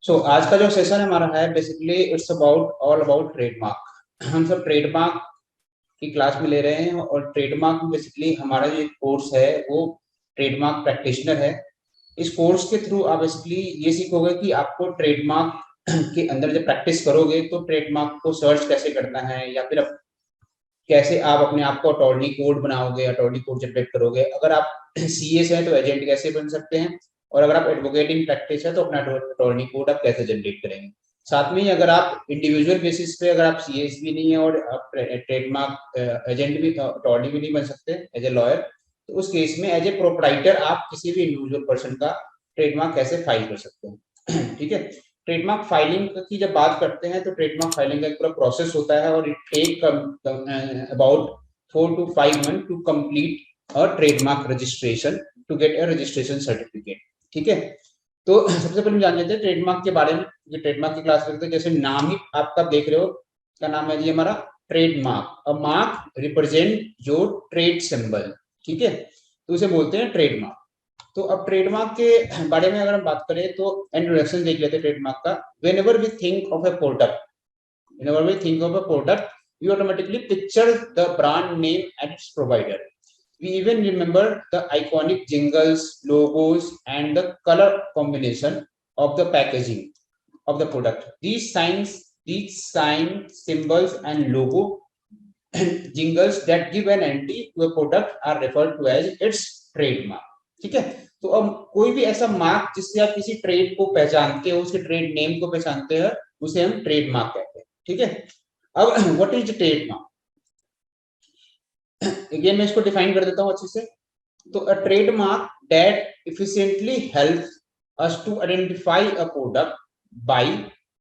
आज का जो सेशन हमारा है basically it's about all about trademark. हम सब ट्रेडमार्क की क्लास में ले रहे हैं और ट्रेडमार्क बेसिकली हमारा जो कोर्स है वो ट्रेडमार्क प्रैक्टिशनर है। इस कोर्स के थ्रू आप बेसिकली ये सीखोगे कि आपको ट्रेडमार्क के अंदर जब प्रैक्टिस करोगे तो ट्रेडमार्क को सर्च कैसे करना है, या फिर कैसे आप अपने आप को अटॉर्नी कोड बनाओगे, अटॉर्नी कोड जनरेट करोगे। अगर आप सीए से हैं तो एजेंट कैसे बन सकते हैं, और अगर आप एडवोकेट इन प्रैक्टिस है तो अपना अटॉर्नी कोड आप कैसे जनरेट करेंगे। साथ में ही अगर आप इंडिविजुअल बेसिस पे, अगर आप सीएस भी नहीं है और आप ट्रेडमार्क एजेंट भी, अटॉर्नी भी नहीं बन सकते एज ए लॉयर, तो उस केस में एज ए प्रोपराइटर आप किसी भी इंडिविजुअल पर्सन का ट्रेडमार्क कैसे फाइल कर सकते हैं। ठीक है। ट्रेडमार्क फाइलिंग की जब बात करते हैं तो ट्रेडमार्क फाइलिंग का एक पूरा प्रोसेस होता है और it take about 4 to 5 months to complete a trademark registration, to get a registration certificate. ठीक है। तो सबसे पहले हम जान लेते हैं ट्रेडमार्क के बारे में। ये ट्रेडमार्क की क्लास करते हैं, जैसे नाम ही आपका देख रहे हो, क्या नाम है जी हमारा? ट्रेडमार्क। अ मार्क रिप्रेजेंट जो ट्रेड सिंबल। ठीक है, तो उसे बोलते हैं ट्रेडमार्क। तो अब ट्रेडमार्क के बारे में अगर हम बात करें तो इंट्रोडक्शन देख लेते हैं ट्रेडमार्क का। Whenever we think of a product, whenever we think of a product, we automatically picture the brand name and its provider. We even remember the iconic jingles, logos, and the color combination of the packaging of the product. These signs, symbols, and logo jingles that give an entity to a product are referred to as its trademark. ठीक है। तो अब कोई भी ऐसा mark जिससे आप किसी ट्रेड को पहचानते हो, उसके ट्रेड नेम को पहचानते हैं, उसे हम ट्रेडमार्क कहते हैं। ठीक है। अब व्हाट इज ट्रेडमार्क? ये मैं इसको डिफाइन कर देता हूं अच्छे से। तो अ trademark that efficiently helps us to identify a product by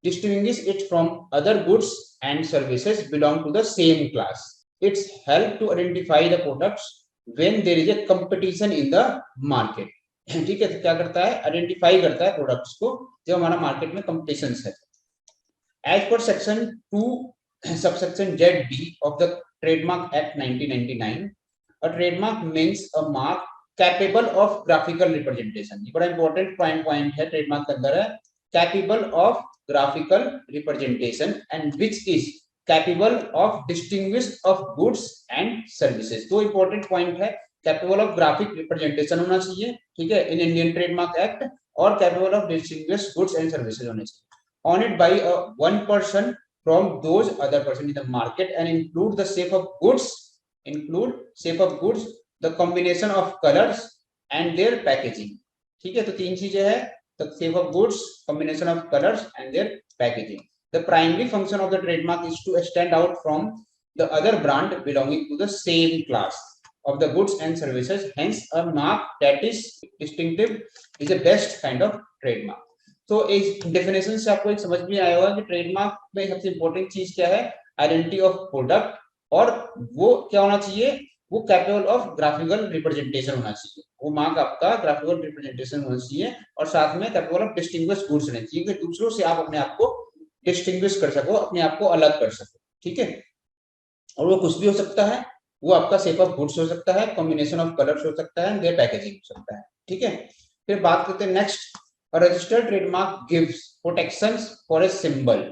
distinguish it from other goods and services belong to the same class. It's help to identify the products when there is a competition in the market. ठीक है। तो क्या करता है? Identify करता है products को जब हमारा मार्केट में कंपटीशन है। As per section 2 subsection ZB of the Trademark Act 1999, a trademark means a mark capable of graphical representation। ये बड़ा इंपॉर्टेंट पॉइंट है ट्रेडमार्क के अंदर है, capable of graphical representation and which is capable of distinguish of goods and services. दो important point है, capable of graphic representation होना चाहिए, ठीक है, इन इंडियन ट्रेडमार्क एक्ट, और capable of distinguish goods and services होने चाहिए on it by a one person from those other person in the market, and include shape of goods, the combination of colors and their packaging। ठीक है। तो तीन चीजें हैं, the shape of goods, combination of colors and their packaging। The primary function of the trademark is to stand out from the other brand belonging to the same class of the goods and services, hence a mark that is distinctive is the best kind of trademark। तो इस definition से आपको एक समझ में आया होगा कि ट्रेडमार्क में सबसे इंपॉर्टेंट चीज क्या है? आइडेंटिटी ऑफ प्रोडक्ट, और वो क्या होना चाहिए? वो कैपेबल ऑफ ग्राफिकल रिप्रेजेंटेशन होना चाहिए। वो मार्क आपका ग्राफिकल रिप्रेजेंटेशन होना चाहिए, और साथ में कैपेबल ऑफ डिस्टिंग्विश गुड्स होना चाहिए कि दूसरों से आप अपने आप को डिस्टिंग्विश कर सको, अपने आप को अलग कर सको। ठीक है। और वो कुछ भी हो सकता है, वो आपका शेप ऑफ गुड्स हो सकता है, कॉम्बिनेशन ऑफ कलर्स हो सकता है, देयर पैकेजिंग हो सकता है। ठीक है। फिर बात करते हैं next, a registered trademark gives protections for a symbol।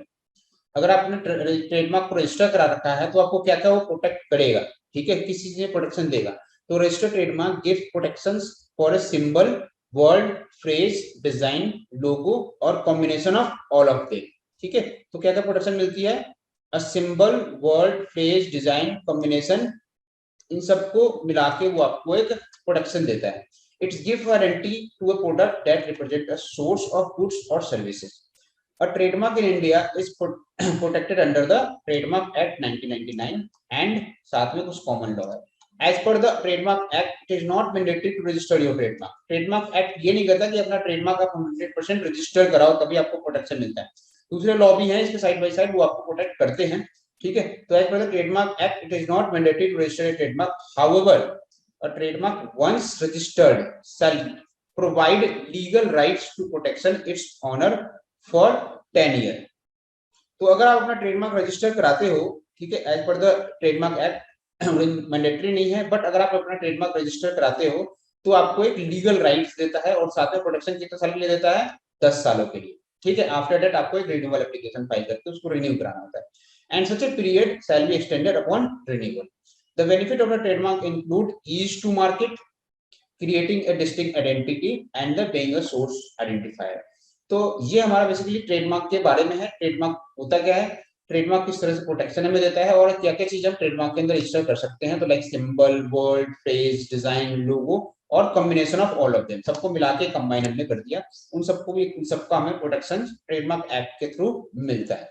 अगर आपने ट्रेडमार्क को रजिस्टर करा रखा है तो आपको क्या क्या वो प्रोटेक्ट करेगा, ठीक है, किस चीज में प्रोटेक्शन देगा? तो registered trademark gives protections for a symbol, word, phrase, design, logo और combination of all of them. ठीक है। तो क्या क्या प्रोटेक्शन मिलती है? A symbol, word, phrase, design, combination, इन सबको मिला के वो आपको एक प्रोटेक्शन देता है। It's give warranty to a product that represent a source of goods और services. A trademark in India is protected under the trademark act 1999 and साथ में कुछ कॉमन लॉ है। As per the trademark act it is not mandatory to register your trademark. Trademark act ये नहीं कहता कि अपना ट्रेडमार्क आप 100% रजिस्टर कराओ तभी आपको प्रोटेक्शन मिलता है। दूसरे लॉ भी हैं इसके साइड बाय साइड, वो आपको प्रोटेक्ट करते हैं। ठीक है। तो as per the trademark act it is not mandatory to register a trademark, however a trademark once registered shall provide legal rights to protection its owner for 10 year। तो अगर आप अपना ट्रेडमार्क रजिस्टर कराते हो, ठीक है, as per the trademark act mandatory नहीं है, बट अगर आप अपना ट्रेडमार्क रजिस्टर कराते हो तो आपको एक लीगल राइट्स देता है, और साथ में प्रोटेक्शन कितने साल के लिए देता है? 10 सालों के लिए। ठीक है, आफ्टर दैट आपको एक रिन्यूअल एप्लीकेशन फाइल करके उसको रिन्यू कराना होता है and such a period shall be extended upon renewal. The benefit of the trademark include ease to market, creating a distinct identity and the being a source identifier. तो ये हमारा basically trademark के बारे में है। ट्रेडमार्क होता क्या है, ट्रेडमार्क किस तरह से प्रोटेक्शन हमें देता है और क्या क्या चीज हम ट्रेडमार्क के अंदर रजिस्टर कर सकते हैं। तो like symbol, word, phrase, design, logo और combination of all of them, सबको मिला के कंबाइन हमने कर दिया। उन सबको भी, सबका हमें प्रोटेक्शन ट्रेडमार्क एक्ट के थ्रू मिलता है।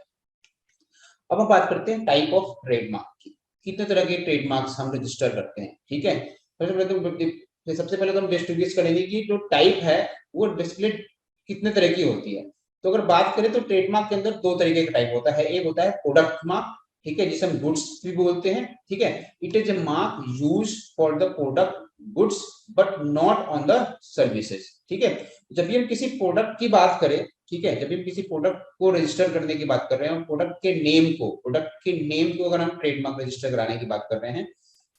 अब हम बात करते हैं टाइप ऑफ ट्रेडमार्क की, कितने तरह के ट्रेडमार्क्स हम रजिस्टर करते हैं। ठीक है, सबसे पहले तो हम डिस्ट्रीब्यूट करेंगे कि जो टाइप है वो बेसिकली कितने तरह की होती है। तो अगर बात करें तो ट्रेडमार्क के अंदर दो तरीके का टाइप होता है। एक होता है प्रोडक्ट मार्क, ठीक है, जिसे हम गुड्स भी बोलते हैं। ठीक है, it is a mark use for the product goods but not on the services. ठीक है, जब भी हम किसी प्रोडक्ट की बात करें, ठीक है, जब भी हम किसी प्रोडक्ट को रजिस्टर करने की बात कर रहे हैं, प्रोडक्ट के नेम को अगर हम ट्रेडमार्क रजिस्टर कराने की बात कर रहे हैं,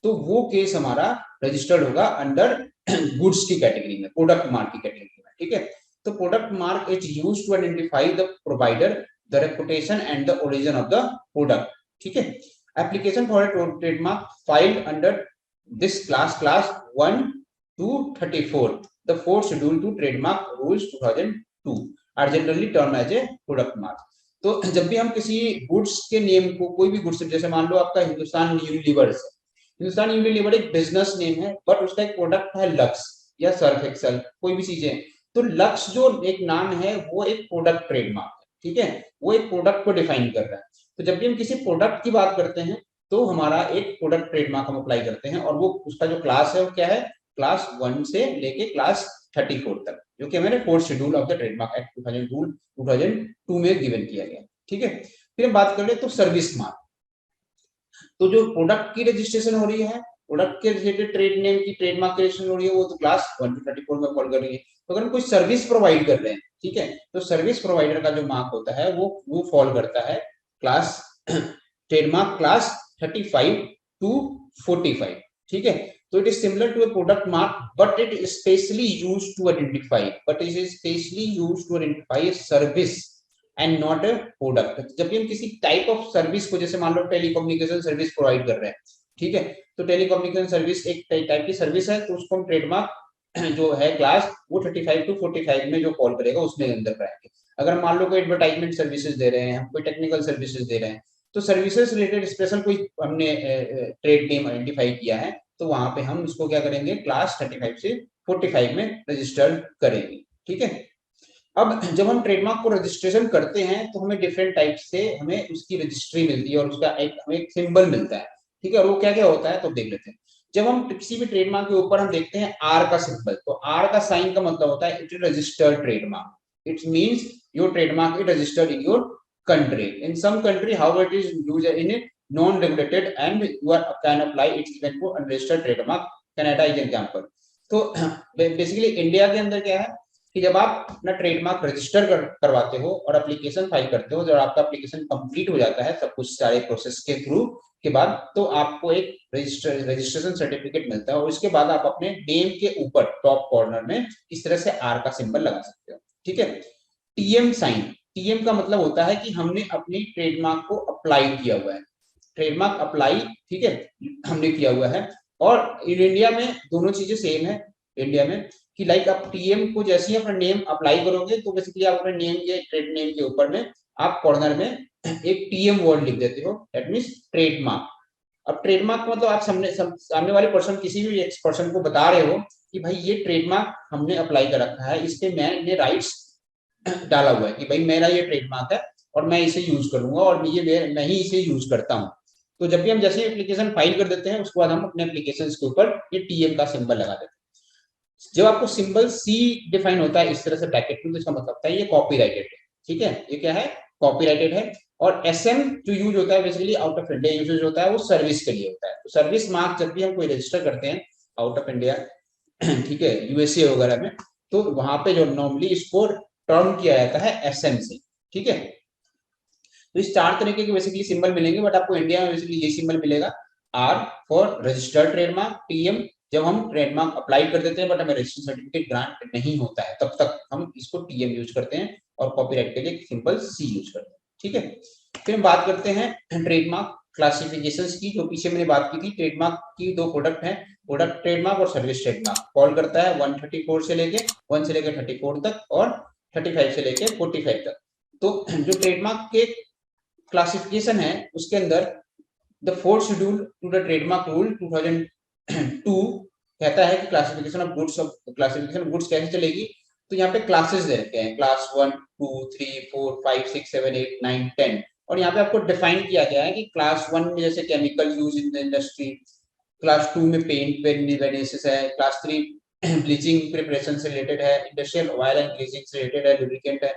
तो वो केस हमारा रजिस्टर्ड होगा अंडर गुड्स की कैटेगरी में, प्रोडक्ट मार्क की कैटेगरी में। ठीक है, तो product mark is used to identify the provider, the reputation and the origin of the product. ठीक है, application for a trademark filed under this class 1 to 34 the fourth schedule to trademark rules 2002 are generally termed as a product mark। तो जब भी हम किसी goods के name को, कोई भी गुड्स, जैसे मान लो आपका हिंदुस्तान यूनिलीवर है, हिंदुस्तान यूनिलीवर एक बिजनेस नेम है, बट उसका एक प्रोडक्ट है लक्स या सर्फ एक्सेल, कोई भी चीजें, तो लक्स जो एक नाम है वो एक प्रोडक्ट ट्रेडमार्क है। ठीक है, वो एक प्रोडक्ट को डिफाइन कर रहा है। तो जब भी हम किसी प्रोडक्ट की बात करते हैं तो हमारा एक प्रोडक्ट ट्रेडमार्क हम अप्लाई करते हैं, और वो उसका जो क्लास है वो क्या है, क्लास 1 से लेके क्लास 34 तक, जो कि हमारे fourth schedule of the trademark act 2002 में गिवन किया गया। ठीक है, फिर हम बात कर ले तो सर्विस मार्क। तो जो प्रोडक्ट की रजिस्ट्रेशन हो रही है, प्रोडक्ट के रिलेटेड ट्रेड नेम की ट्रेडमार्क की रजिस्ट्रेशन हो रही है, वो तो क्लास 1 to 34 में फॉल कर रही है। तो अगर हम कोई सर्विस प्रोवाइड कर रहे हैं, ठीक है, तो सर्विस प्रोवाइडर का जो मार्क होता है वो फॉल करता है क्लास ट्रेडमार्क क्लास 35 to 45। ठीक है, तो it is similar to a product mark but it is specially used to identify a service and not a product. जब भी हम किसी टाइप ऑफ सर्विस को, जैसे मान लो टेलीकम्युनिकेशन सर्विस प्रोवाइड कर रहे हैं, ठीक है, तो टेलीकम्युनिकेशन सर्विस एक टाइप की सर्विस है, तो उसको हम ट्रेडमार्क जो है क्लास वो 35 to 45 में जो कॉल करेगा उसमें अंदर कराएंगे। अगर मान लो कोई एडवर्टाइजमेंट सर्विसेज दे रहे हैं, हम कोई टेक्निकल सर्विसेज दे रहे हैं, तो सर्विसेज रिलेटेड स्पेशल कोई हमने ट्रेड नेम आइडेंटिफाई किया है, तो वहां पे हम इसको क्या करेंगे, क्लास 35 से 45 में रजिस्टर्ड करेंगे। ठीक है, अब जब हम ट्रेडमार्क को रजिस्ट्रेशन करते हैं तो हमें डिफरेंट टाइप से हमें उसकी रजिस्ट्री मिलती है और उसका हमें एक सिंबल मिलता है। ठीक है, और वो क्या क्या होता है तो देख लेते हैं। जब हम किसी भी ट्रेडमार्क के ऊपर हम देखते हैं आर का सिंबल, तो आर का साइन का मतलब होता है it is registered trademark. It means your trademark is registered in your country. In some country, however, it is used in a non-regulated and you are can apply it even for unregistered trademark. Canada is example. तो basically India के अंदर क्या है कि जब आप अपना trademark register करवाते हो और एप्लीकेशन फाइल करते हो, जब आपका एप्लीकेशन कंप्लीट हो जाता है सब कुछ सारे प्रोसेस के थ्रू के बाद, तो आपको एक रजिस्ट्रेशन सर्टिफिकेट मिलता है और उसके बाद आप अपने नेम के ऊपर टॉप कॉर्नर में इस तरह से आर का सिंबल लगा सकते हो। ठीक है, टीएम साइन, टीएम का मतलब होता है कि हमने अपनी ट्रेडमार्क को अप्लाई किया हुआ है, ट्रेडमार्क अप्लाई, ठीक है, हमने किया हुआ है। और इन इंडिया में दोनों चीजें सेम है इंडिया में, कि लाइक आप टीएम को जैसे ही अपना नेम अप्लाई करोगे तो बेसिकली आप अपने नेम के ट्रेड नेम के ऊपर में आप कॉर्नर में एक टीएम वर्ड लिख देते हो, दैट मींस ट्रेडमार्क। अब ट्रेडमार्क मतलब आप सामने वाले पर्सन, किसी भी पर्सन को बता रहे हो कि भाई ये ट्रेडमार्क हमने अप्लाई कर रखा है, इस पे मैंने राइट्स डाला हुआ है कि भाई मेरा ये ट्रेडमार्क है और मैं इसे यूज करूंगा और मैं ही इसे यूज करता हूँ। तो जब भी हम जैसे एप्लीकेशन फाइल कर देते हैं उसके बाद हम अपने एप्लीकेशन के ऊपर ये टीएम का सिंबल लगा देते हैं। जब आपको सिंबल सी डिफाइन होता है इस तरह से ब्रैकेट में, तो इसका मतलब होता है ये कॉपीराइटेड है। ठीक है, ये क्या है, कॉपीराइटेड है। और एसएम जो यूज होता है basically out of India use होता है, वो सर्विस के लिए होता है। तो सर्विस मार्क जब भी हम कोई रजिस्टर करते हैं आउट ऑफ इंडिया, ठीक है, यूएसए वगैरह में, तो वहां पे जो नॉर्मली इसको टर्म किया जाता है एसएम से। ठीक है, तो इस चार तरीके के बेसिकली सिंबल मिलेंगे, बट आपको इंडिया में बेसिकली ये सिंबल मिलेगा, R for registered trademark, TM जब हम ट्रेडमार्क अप्लाई कर देते हैं बट हमें रजिस्ट्रेशन सर्टिफिकेट ग्रांट नहीं होता है तब तक हम इसको टीएम यूज करते हैं, और कॉपीराइट के लिए सिंपल सी यूज करते हैं। ठीक है, फिर हम बात करते हैं ट्रेडमार्क क्लासिफिकेशंस की। जो पीछे मैंने बात की थी, ट्रेडमार्क की दो प्रोडक्ट हैं, प्रोडक्ट ट्रेडमार्क और सर्विस ट्रेडमार्क। फॉल करता है 134 से लेके 1 से लेके 34 तक और 35 से लेके 45 तक। तो जो ट्रेडमार्क के क्लासिफिकेशन है उसके अंदर the fourth schedule to the trademark rule 2002 कहता है कि क्लासिफिकेशन ऑफ गुड्स कैसे चलेगी। तो यहाँ पे क्लासेस दे रखे हैं, क्लास 1 2 3 4 5 6 7 8 9 10, और यहाँ पे आपको डिफाइन किया गया है कि क्लास 1 में जैसे chemical use in the industry, class 2 में पेंट वेनेसिस है, क्लास 3 ब्लीचिंग प्रिपरेशन से रिलेटेड है, इंडस्ट्रियल ऑयल एंड ग्रीसिंग से रिलेटेड है, लुब्रिकेंट है,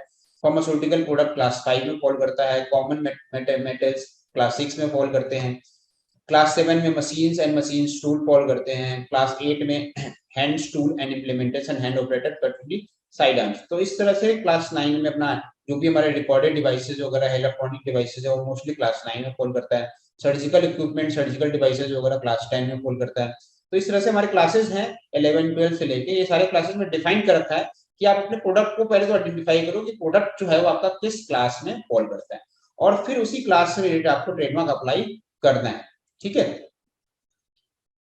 फार्मास्यूटिकल प्रोडक्ट क्लास 5 में फॉल करता है, कॉमन मेटल्स क्लास 6 में फॉल करते हैं, क्लास 7 में machines and machines tool fall करते हैं, क्लास 8 में hands tool and implementation hand operated Katri side arms. तो इस तरह से क्लास 9 में अपना जो भी हमारे रिकॉर्डेड डिवाइसेज वगैरह है, इलेक्ट्रॉनिक डिवाइसेज है, वो मोस्टली क्लास 9 में फॉल करता है। सर्जिकल इक्विपमेंट, सर्जिकल डिवाइसेज वगैरह क्लास 10 में फॉल करता है। तो इस तरह से हमारे क्लासेस हैं 11 12 से लेके, ये सारे क्लासेस में डिफाइन कर रखा है कि आप अपने प्रोडक्ट को पहले तो आइडेंटिफाई करो कि प्रोडक्ट जो है वो आपका किस क्लास में फॉल करता है, और फिर उसी क्लास से रिलेटेड आपको ट्रेडमार्क अप्लाई करना है। ठीक है,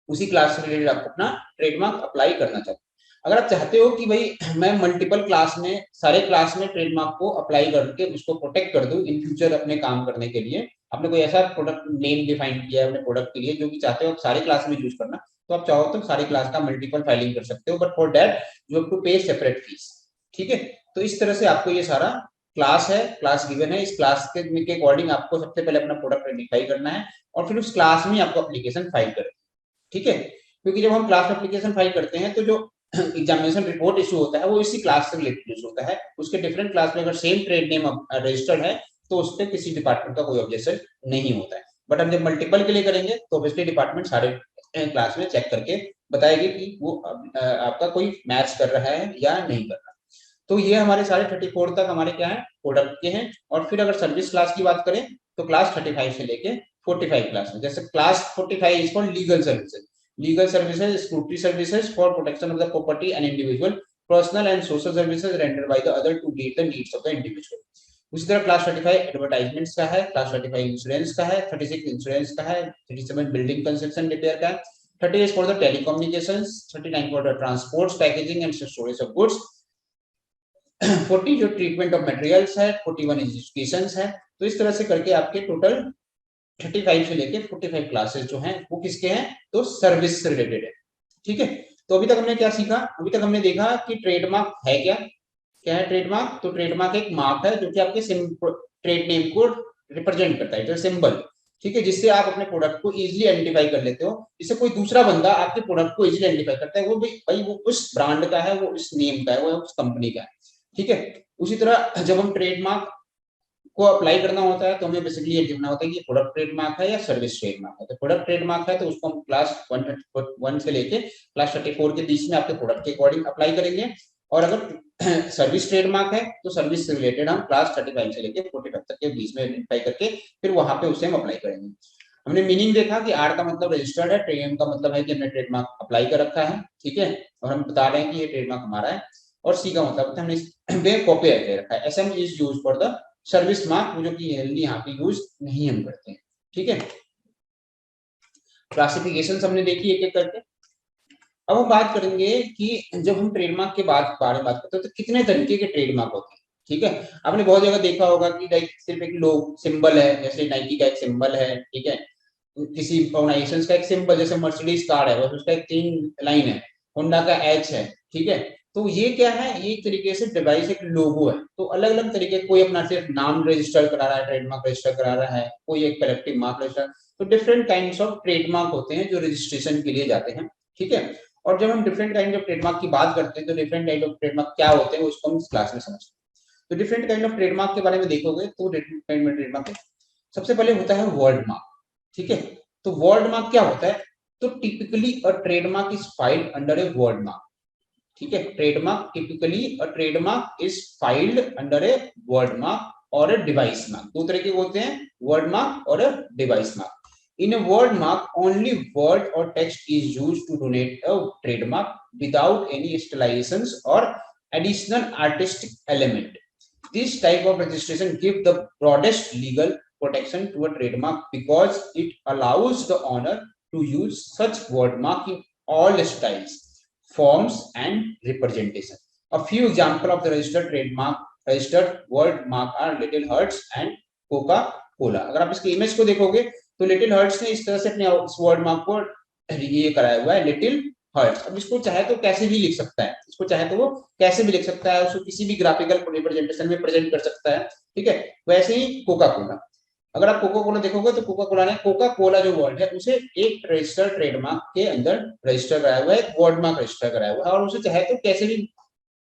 उसी क्लास से रिलेटेड आपको अपना ट्रेडमार्क अप्लाई करना चाहिए। अगर आप चाहते हो कि भाई मैं मल्टीपल क्लास में, सारे क्लास में ट्रेडमार्क को अप्लाई करके उसको प्रोटेक्ट कर दूं इन फ्यूचर अपने काम करने के लिए, आपने कोई ऐसा प्रोडक्ट नेम डिफाइन किया है अपने प्रोडक्ट के लिए जो कि चाहते हो आप सारे क्लास में यूज करना, तो आप चाहो तो सारे क्लास का मल्टीपल फाइलिंग कर सकते हो, but for that you have to pay separate fees. ठीक है, तो इस तरह से आपको ये सारा क्लास है, क्लास गिवन है, इस क्लास के अकॉर्डिंग आपको सबसे पहले अपना प्रोडक्ट आइडेंटिफाई करना है और फिर उस क्लास में आपको एप्लीकेशन फाइल करना है। ठीक है, क्योंकि जब हम क्लास एप्लीकेशन फाइल करते हैं तो जो एग्जामिनेशन रिपोर्ट इशू होता है वो इसी क्लास से रिलेटेड इशू होता है। उसके डिफरेंट क्लास में अगर सेम ट्रेड नेम रजिस्टर्ड है तो उस पर किसी डिपार्टमेंट का कोई ऑब्जेक्शन नहीं होता है। बट हम जब मल्टीपल के लिए करेंगे तो ऑब्वियसली डिपार्टमेंट सारे क्लास में चेक करके बताएगी कि वो आपका कोई मैच कर रहा है या नहीं कर रहा। तो ये हमारे सारे 34 तक हमारे क्या है, प्रोडक्ट के हैं। और फिर अगर सर्विस क्लास की बात करें तो क्लास 35 से लेके 45 क्लास में, जैसे class 45 is for legal services, legal services, scrutiny services for protection of the property and individual, personal and social services rendered by the other to meet the needs of the individual। उसी तरह class 35 advertisements का है, class 35 insurance का है, 36 insurance का है, 37 building construction repair का है, 38 for the telecommunications, 39 for the transports packaging and storage of goods, 40 जो ट्रीटमेंट ऑफ मटेरियल्स है, 41 एजुकेशन है। तो इस तरह से करके आपके टोटल 35 से लेके 45 क्लासेस जो हैं वो किसके हैं, तो सर्विस से रिलेटेड है। ठीक है, तो अभी तक हमने क्या सीखा, अभी तक हमने देखा कि ट्रेडमार्क है क्या, क्या है ट्रेडमार्क। तो ट्रेडमार्क एक मार्क है जो कि आपके ट्रेड नेम को रिप्रेजेंट करता है, जो सिंबल। ठीक है, जिससे आप अपने प्रोडक्ट को इजीली आइडेंटिफाई कर लेते हो, जिससे कोई दूसरा बंदा आपके प्रोडक्ट को इजीली आइडेंटिफाई करता है, वो भाई वो उस ब्रांड का है, वो उस नेम का है, वो उस कंपनी का है। ठीक है, उसी तरह जब हम ट्रेडमार्क को अप्लाई करना होता है तो हमें बेसिकली ये देखना होता है कि प्रोडक्ट ट्रेडमार्क है या सर्विस ट्रेडमार्क है। तो प्रोडक्ट ट्रेडमार्क है तो उसको हम क्लास 1 से लेके क्लास 34 के बीच में आपके प्रोडक्ट के अकॉर्डिंग अप्लाई करेंगे। और अगर सर्विस ट्रेडमार्क है तो सर्विस से रिलेटेड हम क्लास 35 से लेके 45 तक के बीच में आइडेंटिफाई करके फिर वहां पे उसे हम अप्लाई करेंगे। हमने मीनिंग देखा कि आर का मतलब रजिस्टर्ड है, ट्रेम का मतलब है कि हमने ट्रेडमार्क अप्लाई कर रखा है। ठीक है, और हम बता रहे हैं कि ये ट्रेडमार्क हमारा है। और सी का मतलब हमने इसमें कॉपी कर रखा है। SM is used for the service mark, जो कि यहाँ पे यूज नहीं हम करते हैं। ठीक है, क्लासिफिकेशन हमने देखी एक एक करके। अब हम बात करेंगे कि जब हम ट्रेडमार्क के बारे में बात करते हैं तो कितने तरीके के ट्रेडमार्क होते हैं। ठीक है, आपने बहुत जगह देखा होगा कि लाइक सिर्फ एक लोग सिंबल है, जैसे नाइकी का एक सिंबल है। ठीक है, किसी ऑर्गेनाइजेशन का एक सिंबल, जैसे मर्सिडीज कार है, बस उसका एक 3 लाइन है, होंडा का एच है। ठीक है, तो ये क्या है, ये एक तरीके से डिवाइस एक लोगो है। तो अलग अलग तरीके, कोई अपना सिर्फ नाम रजिस्टर करा रहा है, ट्रेडमार्क रजिस्टर करा रहा है, कोई एक कलेक्टिव मार्क रजिस्टर। तो डिफरेंट काइंड्स ऑफ ट्रेडमार्क होते हैं जो रजिस्ट्रेशन के लिए जाते हैं। ठीक है, और जब हम डिफरेंट काइंड ऑफ ट्रेडमार्क की बात करते हैं तो डिफरेंट काइंड ऑफ ट्रेडमार्क क्या होते हैं उसको हम इस क्लास में समझते हैं। तो डिफरेंट काइंड ऑफ ट्रेडमार्क के बारे में देखोगे तो डिफरेंट काइंड ऑफ ट्रेडमार्क सबसे पहले होता है वर्ड मार्क। ठीक है, तो वर्ड मार्क क्या होता है, तो typically a trademark is filed under a word mark. ठीक है, trademark typically a trademark is filed under a word mark और ए डिवाइस मार्क। दो तरह के होते हैं, वर्ड मार्क और a device mark. In a word mark, only word or text is used to donate a trademark without any stylizations or additional artistic element. This type of registration give the broadest legal protection to a trademark because it allows the owner to use such word mark in all styles, forms and representation. A few example of the registered trademark, registered word mark are Little Hearts and Coca Cola. अगर आप इसकी image को देखोगे तो little hertz ने इस तरह से अपने वर्ड मार्क को ये कराया हुआ है, लिटिल हर्ट्स। अब इसको चाहे तो कैसे भी लिख सकता है, इसको चाहे तो वो कैसे भी लिख सकता है, उसको किसी भी ग्राफिकल रिप्रेजेंटेशन में प्रेजेंट कर सकता है, ठीक है। वैसे ही कोका कोला, अगर आप कोका कोला देखोगे तो कोका कोला ने कोका कोला जो वर्ड है उसे एक रजिस्टर्ड ट्रेडमार्क के अंदर रजिस्टर कराया हुआ है, एक वर्ड मार्क रजिस्टर कराया हुआ है, और उसे चाहे तो कैसे भी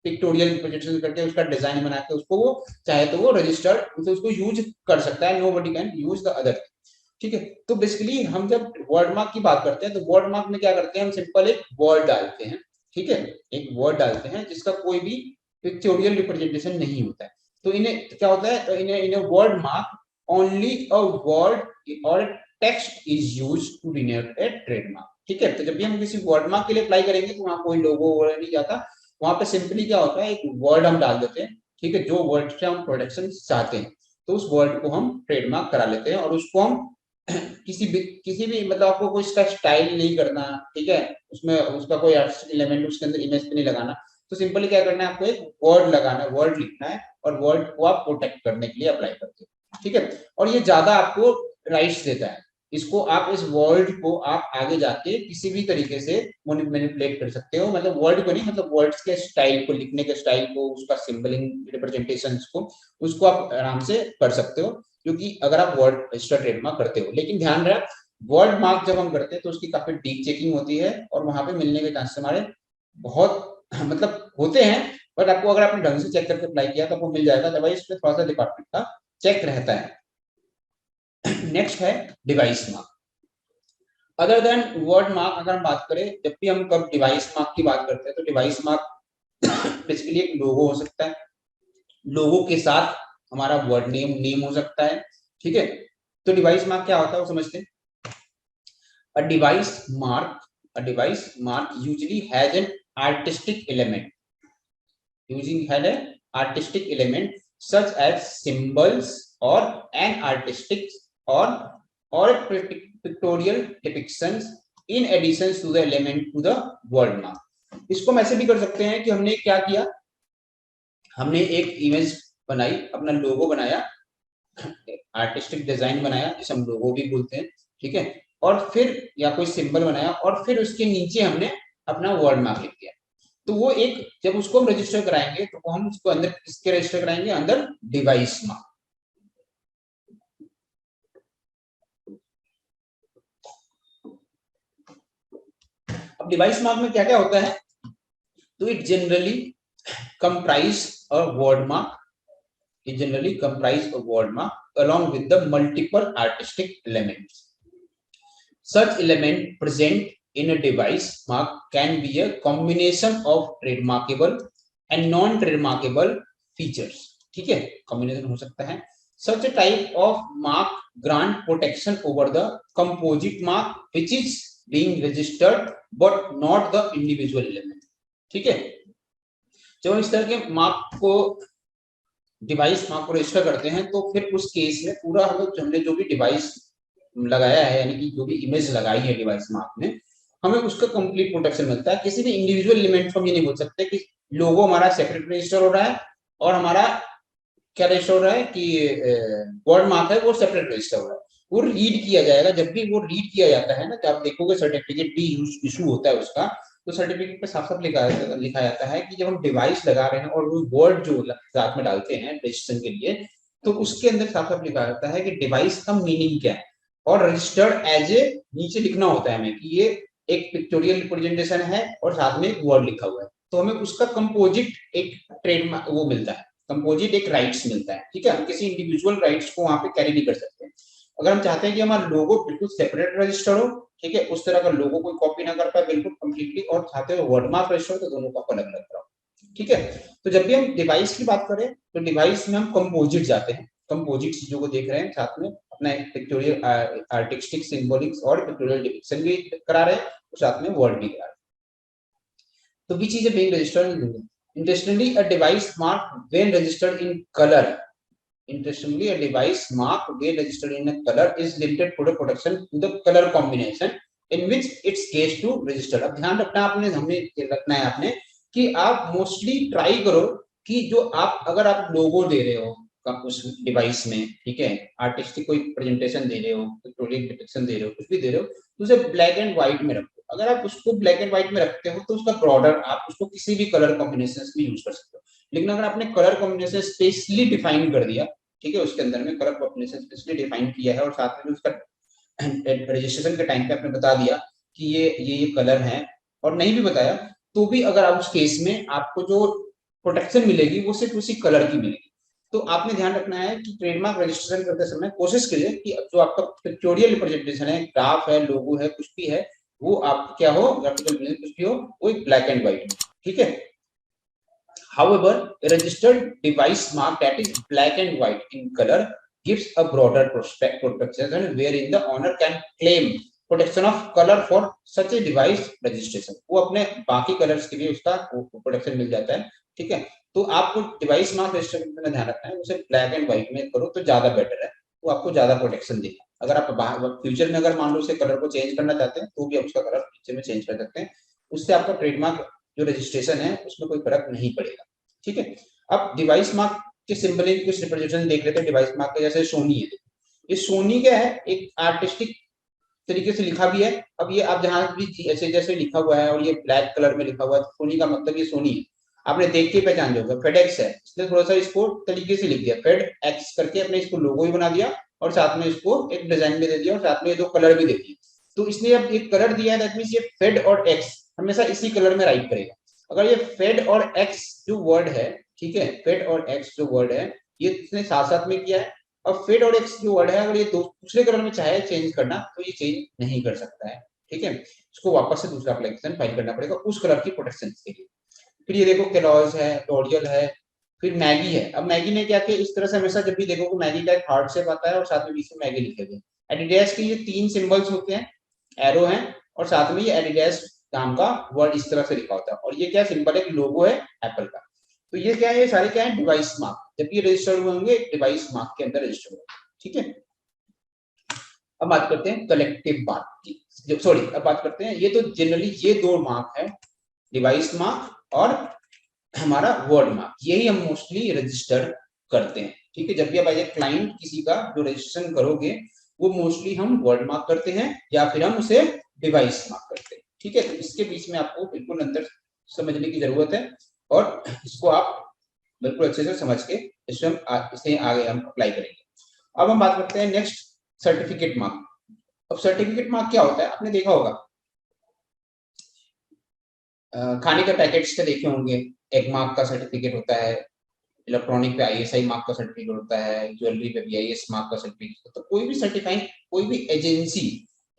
पिक्टोरियल रिप्रेजेंटेशन करके उसका डिजाइन बना के उसको वो चाहे तो वो रजिस्टर्ड उसको यूज कर सकता है, nobody can use the other, ठीक है। तो बेसिकली हम जब वर्ड मार्क की बात करते हैं तो वर्ड मार्क में क्या करते हैं, हम सिंपल एक वर्ड डालते हैं, ठीक है, एक वर्ड डालते हैं जिसका कोई भी पिक्टोरियल रिप्रेजेंटेशन नहीं होता है। तो इन्हें क्या होता है, तो इन्हें word mark only a word और text is used to denote a trademark, ठीक है। तो जब भी हम किसी वर्ड मार्क के लिए अप्लाई करेंगे तो वहां कोई लोगो वगैरह नहीं जाता, वहां पे सिंपली क्या होता है, एक वर्ड हम डाल देते हैं, ठीक है, जो वर्ड से हम प्रोटेक्शन चाहते हैं, तो उस वर्ड को हम ट्रेडमार्क करा लेते हैं और उसको हम किसी भी मतलब आपको कोई इसका स्टाइल नहीं करना, ठीक है, उसमें उसका कोई आर्टिस्टिक एलिमेंट उसके अंदर इमेज पे नहीं लगाना, तो सिंपली क्या करना है, आपको एक वर्ड लगाना है, वर्ड लिखना है और वर्ड को आप प्रोटेक्ट करने के लिए अप्लाई करते हैं, ठीक है। और ये ज्यादा आपको राइट्स देता है, इसको आप इस वर्ड को आप आगे जाके किसी भी तरीके से मैनिपुलेट कर सकते हो, मतलब वर्ड को नहीं, मतलब वर्ड्स के स्टाइल को, लिखने के स्टाइल को, उसका सिंबलिंग रिप्रेजेंटेशंस को, उसको आप आराम से कर सकते हो, क्योंकि अगर आप वर्ड रजिस्टर ट्रेडमार्क करते हो। लेकिन ध्यान रहे, वर्ड मार्क जब हम करते हैं तो उसकी काफी डीप चेकिंग होती है और वहां पे मिलने के चांसेस हमारे बहुत मतलब होते हैं, बट आपको अगर आपने ढंग से चेक करके अप्लाई किया तो आपको मिल जाएगा, अदरवाइज इसमें थोड़ा सा डिपार्टमेंट का चेक रहता है। नेक्स्ट है device mark. Other than word mark अगर हम बात करें, जब भी हम कब डिवाइस मार्क की बात करते हैं तो डिवाइस मार्क बेसिकली एक लोगो हो सकता है, लोगो के साथ हमारा वर्ड नेम हो सकता है, ठीक है। तो डिवाइस मार्क क्या होता है वो समझते हैं। A device mark usually has an artistic element, using had an artistic element such as symbols or an artistic or pictorial depictions in addition to the element to the word mark। इसको हम ऐसे भी कर सकते हैं कि हमने क्या किया, हमने एक इमेज बनाई, अपना लोगो बनाया, आर्टिस्टिक डिजाइन बनाया जिसे हम लोगो भी बोलते हैं, ठीक है, और फिर या कोई सिंबल बनाया और फिर उसके नीचे हमने अपना वर्ड मार्क लिख दिया। तो वो एक जब उसको हम रजिस्टर कराएंगे तो हम उसको अंदर किसके रजिस्टर कराएंगे, अंदर डिवाइस मार्क। अब डिवाइस मार्क में क्या क्या होता है, तो it generally comprise a word mark, it generally comprise a word mark along with the multiple artistic elements. Such element present in a device mark can be a combination of trademarkable and non-trademarkable features, ठीक है, combination हो सकता है। Such a type of mark grant protection over the composite mark which is being registered but not the individual element, ठीक है। जब हम इस तरह के मार्क को डिवाइस मार्क को रजिस्टर करते हैं तो फिर उस केस में पूरा हमने जो भी डिवाइस लगाया है, यानी कि जो भी इमेज लगाई है डिवाइस मार्क में, हमें उसका कंप्लीट प्रोटेक्शन मिलता है। किसी भी इंडिविजुअल एलिमेंट को हम ये नहीं बोल सकते कि लोगो हमारा सेपरेट रजिस्टर हो रहा है और हमारा क्या रजिस्टर हो रहा है कि वर्ड मार्क है वो सेपरेट रजिस्टर हो रहा है। वो रीड किया जाएगा, जब भी वो रीड किया जाता है ना, जब आप देखोगे सर्टिफिकेट भी इशू होता है उसका, तो सर्टिफिकेट पे साफ साफ लिखा जाता है कि जब हम डिवाइस लगा रहे हैं और वो वर्ड जो साथ में डालते हैं रजिस्ट्रेशन के लिए, तो उसके अंदर साफ साफ लिखा जाता है कि डिवाइस का मीनिंग क्या है, और रजिस्टर्ड एज ए नीचे लिखना होता है हमें कि ये एक पिक्टोरियल रिप्रेजेंटेशन है और साथ में एक वर्ड लिखा हुआ है, तो हमें उसका कंपोजिट एक ट्रेडमार्क वो मिलता है, कंपोजिट एक राइट्स मिलता है, ठीक है। हम किसी इंडिविजुअल राइट्स को वहां पे कैरी नहीं कर सकते। अगर हम चाहते हैं कि हमारा लोगो बिल्कुल सेपरेट रजिस्टर हो, ठीक है, उस तरह का लोगो कोई कॉपी ना कर पाए बिल्कुल कंप्लीटली, और चाहते हो वर्ड मार्क रजिस्टर हो तो दोनों को अलग अलग करो, ठीक है। तो जब भी हम डिवाइस की बात करें तो डिवाइस में हम कंपोजिट जाते हैं, कंपोजिट चीजों को देख रहे हैं, साथ में अपना एक पिक्टोरियल आर्टिस्टिक सिंबॉलिक्स और पिक्टोरियल डिपिक्शन भी करा रहे हैं और साथ में वर्ड भी करा रहे हैं। तो भी चीजें being registered Interestingly, a device marked when registered in color. Interestingly, a device marked when registered in a color is limited product protection to the color combination in which it's case to register. अब ध्यान रखना आपने हमें रखना है आपने कि आप मोस्टली ट्राई करो कि जो आप अगर आप लोगो दे रहे हो उस डिवाइस में, ठीक है, आर्टिस्टिक कोई प्रेजेंटेशन दे रहे हो, प्रोडक्ट डिपिक्शन दे रहे हो, कुछ भी दे रहे हो, तो उसे ब्लैक एंड व्हाइट में रखो। अगर आप उसको ब्लैक एंड व्हाइट में रखते हो तो उसका बॉर्डर आप उसको किसी भी कलर कॉम्बिनेशन में यूज कर सकते हो। लेकिन अगर आपने कलर कॉम्बिनेशन स्पेशली डिफाइन कर दिया, ठीक है, उसके अंदर में कलर कॉम्बिनेशन स्पेशली डिफाइन किया है और साथ में उसका रजिस्ट्रेशन के टाइम पे आपने बता दिया कि ये कलर है, और नहीं भी बताया तो भी अगर आप उस केस में आपको जो प्रोटेक्शन मिलेगी वो सिर्फ उसी कलर की मिलेगी। तो आपने ध्यान रखना है कि ट्रेडमार्क रजिस्ट्रेशन करते समय कोशिश करिए कि जो आपका पिक्टोरियल रिप्रेजेंटेशन है, ग्राफ है, लोगो है, कुछ भी है, वो आप क्या हो, ग्राफिकल कुछ भी हो, वो एक ब्लैक एंड व्हाइट, ठीक है। However, a registered device mark that is black and white in color gives a broader protection wherein the owner can claim protection of color for such a device registration. वो अपने बाकी colours के लिए उसका protection मिल जाता है, ठीक है। तो आपको डिवाइस मार्क रजिस्ट्रेशन में ध्यान रखना है, उसे ब्लैक एंड व्हाइट में करो तो ज्यादा बेटर है, वो आपको ज्यादा प्रोटेक्शन देगा। अगर आप फ्यूचर में अगर मान लो उसे कलर को चेंज करना चाहते हैं तो भी आप उसका कलर फ्यूचर में चेंज कर सकते हैं, उससे आपका ट्रेडमार्क जो रजिस्ट्रेशन है उसमें कोई फर्क नहीं पड़ेगा, ठीक है। अब डिवाइस मार्क के सिंबल कुछ रिप्रेजेंटेशन देख लेते हैं डिवाइस मार्क के। जैसे सोनी है, ये सोनी क्या है, एक आर्टिस्टिक तरीके से लिखा भी है। अब ये आप जहां भी ऐसे जैसे लिखा हुआ है और ये ब्लैक कलर में लिखा हुआ है, सोनी का मतलब ये सोनी है, आपने देख के पहचान जाओगे। फेडेक्स है, इसने थोड़ा सा इसको तरीके से लिख दिया, फेड एक्स करके अपने इसको लोगो ही बना दिया और साथ में इसको एक डिजाइन भी दे दिया और साथ में ये दो कलर भी दे दिए। तो इसने अब एक कलर दिया है, दैट मींस ये फेड और एक्स हमेशा इसी कलर में राइट करेगा। अगर ये फेड और एक्स जो वर्ड है, ठीक है, फेड और एक्स जो वर्ड है ये इसने साथ साथ में किया है। अब फेड और एक्स जो वर्ड है अगर ये दूसरे कलर में चाहे चेंज करना तो ये चेंज नहीं कर सकता है, ठीक है। इसको वापस से दूसरा एप्लीकेशन फाइल करना पड़ेगा उस कलर की प्रोटेक्शन के लिए। फिर ये देखो केलॉग्स है, लॉरियल है, फिर मैगी है। अब मैगी ने क्या किया, इस तरह से हमेशा जब भी देखो तो मैगी का एक हार्ट शेप आता है और साथ में बीच में मैगी लिखे हुए। एडिडास के ये तीन सिंबल्स होते हैं, एरो है और साथ में ये एडिडास नाम का वर्ड इस तरह से लिखा होता है। और ये क्या सिंबल है, लोगो है एप्पल का। तो ये क्या है, ये सारे क्या है, डिवाइस मार्क। जब ये रजिस्टर्ड होंगे डिवाइस मार्क के अंदर रजिस्टर्ड होंगे, ठीक है। अब बात करते हैं कलेक्टिव मार्क की, सॉरी अब बात करते हैं, ये तो जनरली ये दो मार्क है, डिवाइस मार्क और हमारा वर्ड मार्क, यही हम मोस्टली रजिस्टर करते हैं, ठीक है। जब भी आप एज ए क्लाइंट किसी का जो रजिस्ट्रेशन करोगे वो मोस्टली हम वर्ड मार्क करते हैं या फिर हम उसे डिवाइस मार्क करते हैं, ठीक है। तो इसके बीच में आपको बिल्कुल अंतर समझने की जरूरत है और इसको आप बिल्कुल अच्छे से समझ के इसे आगे हम अप्लाई करेंगे। अब हम बात करते हैं नेक्स्ट, सर्टिफिकेट मार्क। अब सर्टिफिकेट मार्क क्या होता है, आपने देखा होगा खाने के पैकेट्स पे देखे होंगे, एग मार्क का सर्टिफिकेट होता है, इलेक्ट्रॉनिक पे आईएसआई मार्क का सर्टिफिकेट होता है, ज्वेलरी पे बीआईएस मार्क का सर्टिफिकेट। तो कोई भी सर्टिफाइंग, कोई भी एजेंसी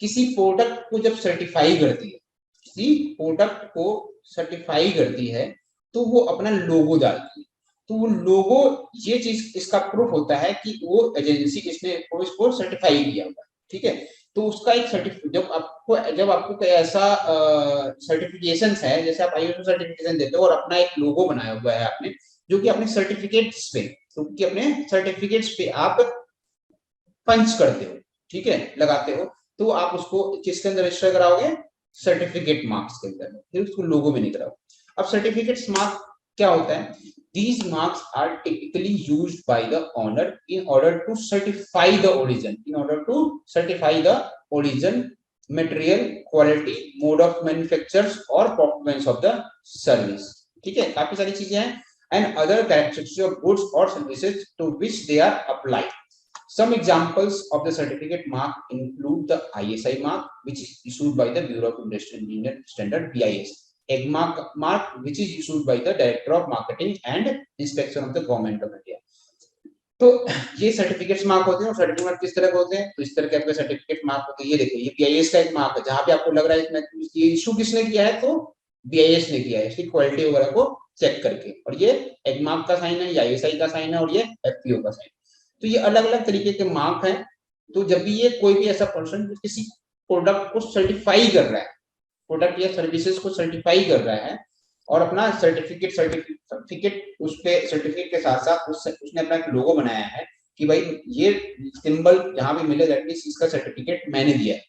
किसी प्रोडक्ट को जब सर्टिफाई करती है, किसी प्रोडक्ट को सर्टिफाई करती है तो वो अपना लोगो डालती है। तो वो लोगो ये चीज इसका प्रूफ होता है कि वो एजेंसी इसने इसको सर्टिफाई किया हुआ है, ठीक है। तो उसका एक सर्टिफिकेट जब आपको कोई ऐसा सर्टिफिकेशन है, जैसे आप आईएसओ सर्टिफिकेशन देते हो और अपना एक लोगो बनाया हुआ है आपने, जो कि अपने सर्टिफिकेट्स पे, क्योंकि अपने सर्टिफिकेट्स पे आप पंच करते हो, ठीक है, लगाते हो, तो आप उसको किसके अंदर रजिस्टर कराओगे, सर्टिफिकेट मार्क्स के अंदर, फिर उसको लोगो में नहीं कराओगे। अब सर्टिफिकेट्स मार्क क्या होता है, these marks are typically used by the owner in order to certify the origin, material, quality, mode of manufactures or performance of the service, ठीक है। काफी सारी चीजें हैं, and other characteristics of goods or services to which they are applied. Some examples of the certificate mark include the ISI mark, which is issued by the Bureau of Industrial Engineering Standard (BIS), EG mark, which is issued by the Director of Marketing and Inspection of the Government of India. तो ये certificates mark होते हैं और certificate किस तरह के होते हैं, तो इस तरह के आपके सर्टिफिकेट मार्क होते हैं। ये देखिए, ये बीआईएस का एक मार्क है, जहां पे आपको लग रहा है इसमें ये इशू किसने किया है, तो बीआईएस ने किया है, इसकी क्वालिटी वगैरह को चेक करके। और ये एग मार्क का साइन है, ये आईएसआई का साइन है और ये एफपीओ का साइन। तो ये अलग अलग तरीके के मार्क हैं। तो जब भी ये कोई भी ऐसा पर्सन किसी प्रोडक्ट को सर्टिफाई कर रहा है, प्रोडक्ट या सर्विसेज को सर्टिफाई कर रहा है, और अपना सर्टिफिकेट उस पे सर्टिफिकेट के साथ साथ उसने अपना एक लोगो बनाया है कि भाई ये सिंबल जहां भी मिले दैट मींस इसका सर्टिफिकेट मैंने दिया है,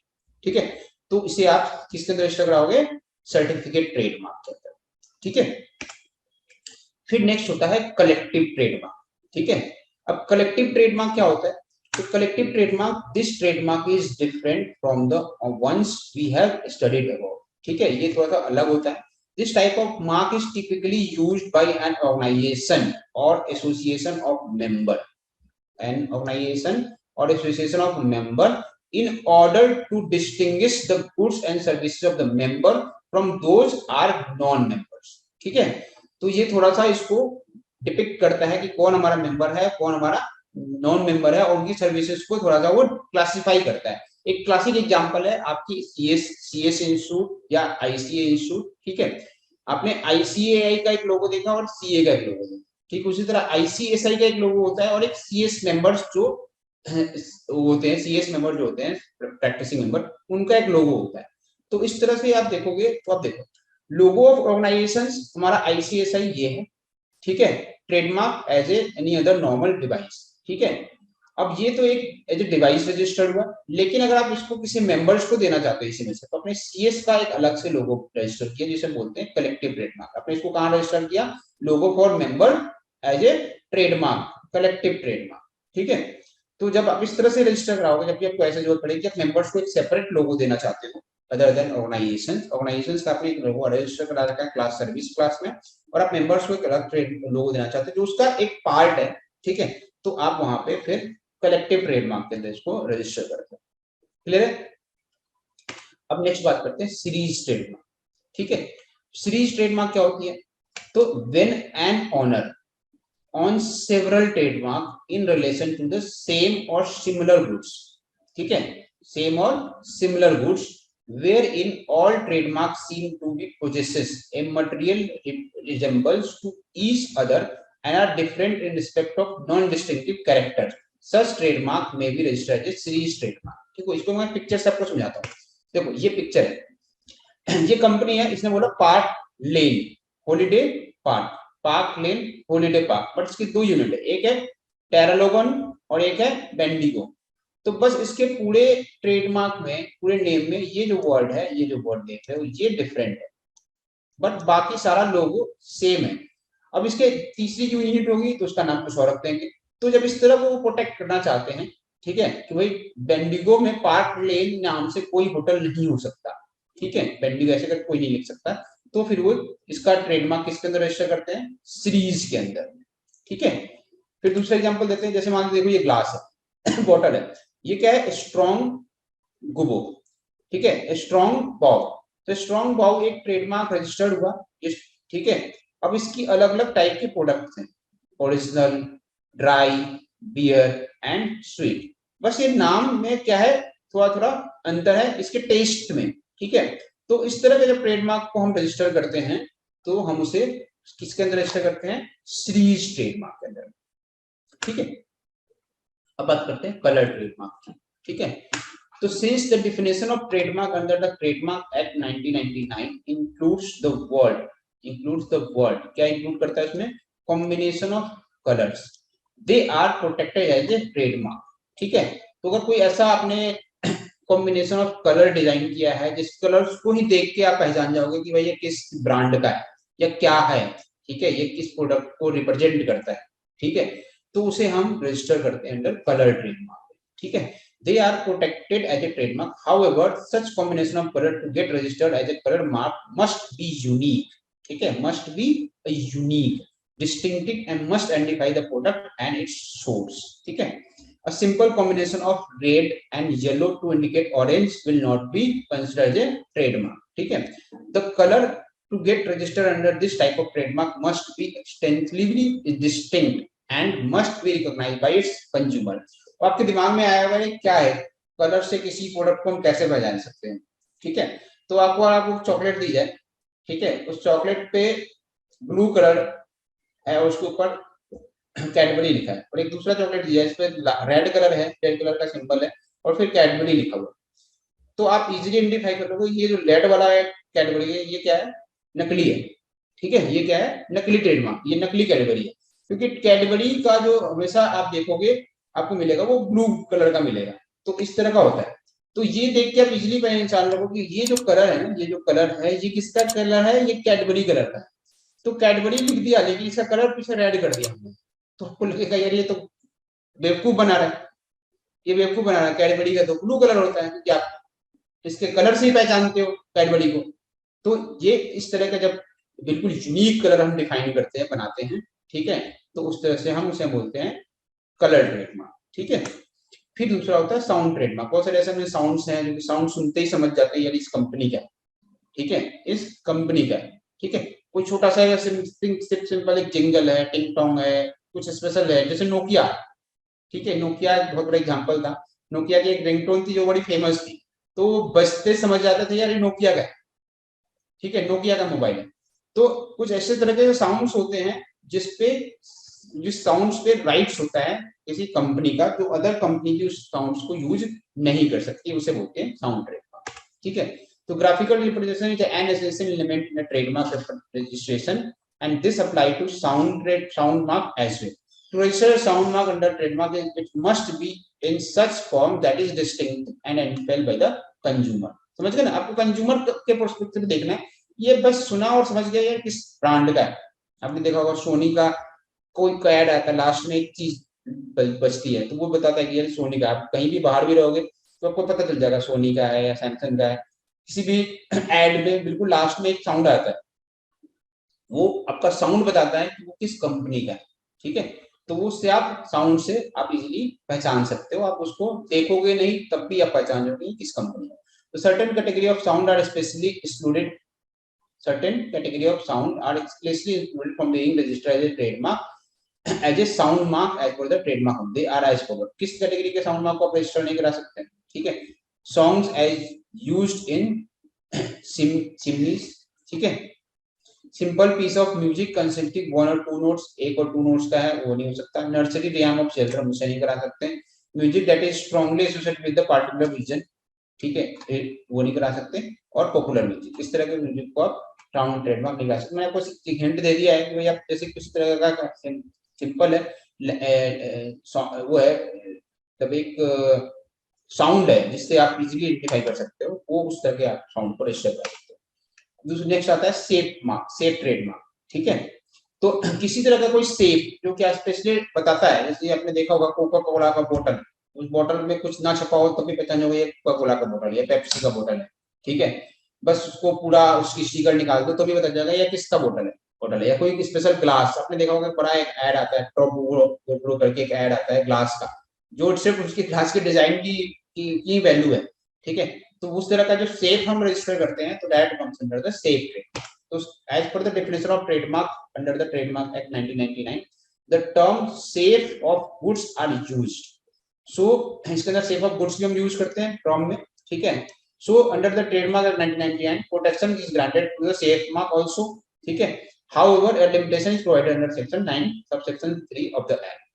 ठीक है। तो इसे आप किसके अंदर रजिस्टर कराओगे, सर्टिफिकेट ट्रेडमार्क के अंदर, ठीक है। फिर नेक्स्ट होता है कलेक्टिव ट्रेडमार्क, ठीक है। अब कलेक्टिव ट्रेडमार्क क्या होता है, तो collective trademark, this trademark is different from the ones we have studied above, ठीक है, ये थोड़ा सा अलग होता है। This type of mark is typically used by an organization or association of member, an organization or association of member in order to distinguish the goods and services of the member from those are non-members, ठीक है। तो ये थोड़ा सा इसको depict करता है कि कौन हमारा मेंबर है, कौन हमारा नॉन मेंबर है, और उनकी सर्विसेज को थोड़ा सा वो क्लासिफाई करता है। एक क्लासिक एग्जांपल है आपकी सीएस इंस्टीट्यूट या आईसीए इंस्टीट्यूट, ठीक है। आपने आईसीएआई का एक लोगो देखा और सीए का एक लोगो देखा, ठीक, उसी तरह आईसीएसआई का एक लोगो होता है और एक सीएस मेंबर्स जो होते हैं, सीएस मेंबर जो होते हैं प्रैक्टिसिंग मेंबर, उनका एक लोगो होता है। तो इस तरह से आप देखोगे तो आप देखो लोगो ऑफ ऑर्गेनाइजेशंस हमारा आईसीएसआई ये है, ठीक है। Trademark as any other normal device, ठीक है। अब ये तो एक एज ए डिवाइस रजिस्टर्ड हुआ, लेकिन अगर आप इसको किसी मेंबर्स को देना चाहते हो इसी में से, तो अपने सीएस का एक अलग से लोगो रजिस्टर किया जिसे बोलते हैं कलेक्टिव ट्रेडमार्क। आपने इसको कहां रजिस्टर किया, logo for member as a trademark, collective trademark, ठीक है। तो जब आप इस तरह से रजिस्टर कराओगे, जब भी आपको ऐसा जरूरत पड़ेगी कि आप मेंबर्स को एक सेपरेट लोगो देना चाहते हो अदर देन ऑर्गेनाइजेशंस का आपने एक लोगो रजिस्टर करा रखा है क्लास सर्विस क्लास में, और आप मेंबर्स को एक अलग ट्रेड लोगो देना चाहते हो जो उसका एक पार्ट है, ठीक है। तो आप वहां पे फिर कलेक्टिव ट्रेडमार्क के अंदर इसको रजिस्टर करते हैं, क्लियर है। अब नेक्स्ट बात करते हैं सीरीज ट्रेडमार्क, ठीक है। सीरीज ट्रेडमार्क क्या होती है, तो when an owner on several trademark in relation to the same or similar goods, ठीक है, same or similar goods wherein all trademarks seem to be possesses a material resemblance to each other and are different in respect of non-distinctive characters, such trademark may be registered as series trademark, ठीक है। इसको मैं picture से आपको समझाता हूँ। देखो ये पिक्चर है, ये कंपनी है, इसने बोला park lane holiday park, park lane holiday park, but इसकी दो यूनिट है, एक है टेरालोगन और एक है बेंडिगो। तो बस इसके पूरे ट्रेडमार्क में, पूरे नेम में ये जो वर्ड है, ये जो वर्ड देख रहे हो ये डिफरेंट है, बट बाकी सारा लोगो सेम है। अब इसके तीसरी जो यूनिट होगी तो उसका नाम कुछ और रख देंगे। तो जब इस तरह को प्रोटेक्ट करना चाहते हैं, ठीक है, कि भाई बेंडिगो में पार्क लेन नाम से कोई होटल नहीं हो सकता, ठीक है, बेंडिगो ऐसे कर कोई नहीं लिख सकता, तो फिर वो इसका ट्रेडमार्क किसके अंदर रजिस्टर करते हैं, सीरीज के अंदर, ठीक है। फिर दूसरा एग्जांपल देते हैं, जैसे मान लो देखो ये ग्लास है बॉटल है, ये क्या है, स्ट्रॉन्ग गुबो, ठीक है, स्ट्रॉन्ग बाउ। तो स्ट्रॉन्ग बाउ एक ट्रेडमार्क रजिस्टर्ड हुआ, ठीक है। अब इसकी अलग अलग टाइप के प्रोडक्ट्स हैं, original, dry, beer and sweet. बस ये नाम में क्या है, थोड़ा थोड़ा अंतर है इसके टेस्ट में, ठीक है। तो इस तरह के जब ट्रेडमार्क को हम रजिस्टर करते हैं तो हम उसे किसके अंदर रजिस्टर करते हैं, सीरीज ट्रेडमार्क के अंदर, ठीक है। अब बात करते हैं कलर ट्रेडमार्क की, ठीक है। तो since the definition of trademark under the trademark act 1999 includes the word क्या इंक्लूड करता है इसमें, combination of colours, they are protected as a trademark, ठीक है। तो अगर कोई ऐसा आपने कॉम्बिनेशन ऑफ कलर डिजाइन किया है जिस कलर्स को ही देख के आप पहचान जाओगे कि भाई ये किस ब्रांड का है या क्या है, ठीक है, ये किस प्रोडक्ट को रिप्रेजेंट करता है, ठीक है, तो उसे हम रजिस्टर करते हैं अंडर कलर ट्रेडमार्क, ठीक है। They are protected as a trademark. However, such combination of color to get registered as a color mark must be unique. ठीक है, must be a unique, distinctive and must identify the product and its source. ठीक है, a simple combination of red and yellow to indicate orange will not be considered as a trademark. ठीक है, the color to get registered under this type of trademark must be extensively distinct and must be recognized by its consumer. आपके दिमाग में आया हुआ है क्या है, कलर से किसी प्रोडक्ट को हम कैसे पहचान सकते हैं, ठीक है। तो आपको चॉकलेट दी जाए, ठीक है, उस चॉकलेट पे ब्लू कलर है और उसके ऊपर कैडबरी लिखा है, और एक दूसरा चॉकलेट दिया है इस पे रेड कलर है, रेड कलर का सिंबल है और फिर कैडबरी लिखा हुआ, तो आप इजीली आइडेंटिफाई कर लोगे ये जो रेड वाला है कैडबरी है ये क्या है, नकली है, ठीक है, ये क्या है, नकली ट्रेडमार्क, ये नकली कैडबरी है, क्योंकि कैडबरी का जो हमेशा आप देखोगे आपको मिलेगा वो ब्लू कलर का मिलेगा, तो इस तरह का होता है। तो ये देख के आप इजिली पहचान लो कि ये जो कलर है ना, ये जो कलर है ये किसका कलर है, ये कैडबरी कलर का है। तो कैडबरी लिख दिया लेकिन इसका कलर पीछे रेड कर दिया हमने, तो आपको लगेगा यार ये तो बेवकूफ बना रहा है, ये बेवकूफ बना रहा है, कैडबरी का तो ब्लू कलर होता है, क्योंकि आप इसके कलर से ही पहचानते हो कैडबरी को। तो ये इस तरह का जब बिल्कुल यूनिक कलर हम डिफाइन करते हैं, बनाते हैं, ठीक है, तो उस तरह से हम उसे बोलते हैं कलर ट्रेडमार्क, ठीक है। फिर दूसरा होता है साउंड ट्रेडमार्क। बहुत सारे ऐसे साउंड्स हैं जो कि साउंड सुनते ही समझ जाते हैं यार इस कंपनी का, ठीक है, इस कंपनी का, ठीक है। कोई छोटा सा सिंपल एक जिंगल है, टिंग टोंग है, कुछ स्पेशल है, जैसे नोकिया, ठीक है, नोकिया बहुत बड़ा एग्जांपल था। नोकिया की एक रिंगटोन थी जो बड़ी फेमस थी, तो बजते समझ जाते थे यार ये नोकिया का है, ठीक है, नोकिया का मोबाइल है। तो कुछ ऐसे तरह के साउंड्स होते हैं जिसपे, जिस साउंड्स पे राइट्स होता है किसी कंपनी का, जो अदर कंपनी की उस साउंड्स को यूज नहीं कर सकती, उसे बोलते हैं साउंड ट्रेडमार्क, ठीक है। तो graphical representation is an essential element in trademark registration and this apply to sound mark as well. To register a sound mark under trademark, it must be in such form that is distinct and identified by the consumer. समझ गए ना, आपको consumer के perspective से देखना है, ये बस सुना और समझ गया यार किस ब्रांड का है। आपने देखा होगा सोनी का कोई ऐड आता है, लास्ट में एक चीज बचती है तो वो बताता है कि यार सोनी का। आप कहीं भी बाहर भी रहोगे तो आपको पता चल जाएगा सोनी का है या सैमसंग का है, किसी भी एड में बिल्कुल लास्ट में एक साउंड आता है, वो आपका साउंड बताता है कि वो किस कंपनी का है, ठीक है। तो उससे आप साउंड से आप इजीली पहचान सकते हो, आप उसको देखोगे नहीं तब भी आप पहचान जाओगे किस कंपनी का। तो certain category of sound are specially excluded, certain category of sound are explicitly included from being registered as a trademark as a sound mark as per the trademark they are as follows। किस category के sound mark को आप register नहीं करा सकते, ठीक है, songs as used in similes, ठीक है, simple piece of music consisting one or two notes, एक और टू नोट्स का है वो नहीं हो सकता। नर्सरी रियाम ऑफ चिल्ड्रन उसे नहीं करा सकते। Music that is strongly associated with the particular reason, ठीक है, वो नहीं करा सकते। और पॉपुलर म्यूजिक, इस तरह के म्यूजिक को आप साउंड ट्रेडमार्क नहीं करा सकते। मैंने आपको हिंट दे दिया है कि भाई आप जैसे किसी तरह का सिंपल है वो है, तब एक साउंड है जिससे आप इजीली आइडेंटिफाई कर सकते हो, वो उस तरह के आप साउंड को रजिस्टर कर सकते हो। दूसरा नेक्स्ट आता है सेफ मार्क, सेफ ट्रेडमार्क, ठीक है। तो किसी तरह का कोई सेफ जो क्या स्पेशली बताता है, जैसे आपने देखा होगा कोका कोला का बोतल, उस बोतल में कुछ ना छपा हो तो भी पहचान होगा ये कोका कोला का बोतल या पेप्सी का बोतल है, ठीक है। बस उसको पूरा उसकी स्टिकर निकाल दो तो भी पता चलेगा ये किसका बोतल है या कोई स्पेशल ग्लास। आपने देखा होगा बड़ा एक ऐड आता है टॉप करके एक ऐड आता है ग्लास का, जो सिर्फ उसकी ग्लास के डिजाइन की वैल्यू है, ठीक है। तो उस तरह का जो सेफ हम रजिस्टर करते हैं तो that comes under the safe trade. तो as per the definition of trademark under the Trademark Act 1999, the term safe of goods are used. So इसके अंदर safe of goods भी हम यूज करते हैं टर्म में, ठीक है। So under the Trademark Act 1999, protection is granted to the safe mark also, ठीक है। However, a limitation is provided under section 9 subsection 3 of the Act,